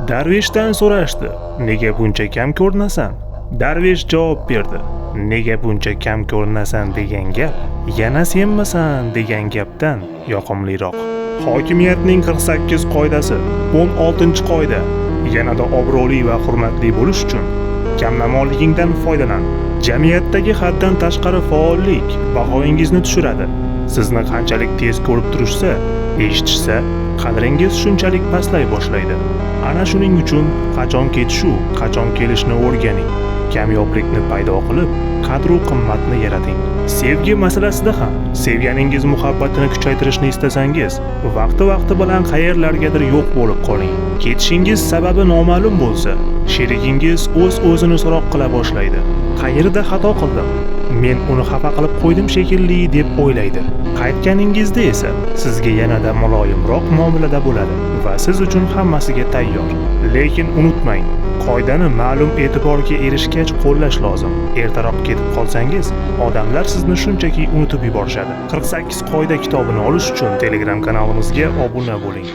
Darveshdan so'rashdi: "Nega buncha kam ko'rinasan?" Darvesh javob berdi: "Nega buncha kam ko'rinasan degan gap yana senmisan degan gapdan yoqimliroq." Hokimiyatning 48 qoidasi. 16-qoida. Yanada obro'li va hurmatli bo'lish uchun kamnamoligingdan foydalan. Jamiyatdagi haddan tashqari faollik bahoyingizni tushiradi. Sizni qanchalik tez ko'rib turishsa, eshitishsa, qadringiz shunchalik pastlay boshlaydi. Ana shuning uchun qachon ketishu, qachon kelishni o'rganing. Kamyoblikni paydo qilib, qadr-u qimmatni yarating. Sevgi masalasida ham sevganingiz muhabbatini kuchaytirishni istasangiz, vaqti bilan qayerlargadir yo'q bo'lib qoling. Ketishingiz sababi noma'lum bo'lsa, sherigingiz o'zini so'roq qila boshlaydi. Qayerda xato qildim? Men uni xafa qilib qo'ydim shekilli deb o'ylaydi. Qaytganingizda esa sizga yanada muloyimroq muomalada bo'ladi va siz uchun hammasiga tayyor. Lekin unutmang, qoidani ma'lum e'tiborga erishgach qo'llash lozim. Ertaroq ketib qolsangiz, odamlar sizni shunchaki unutib yuborishadi. 48 qoida kitobini olish uchun Telegram kanalimizga obuna bo'ling.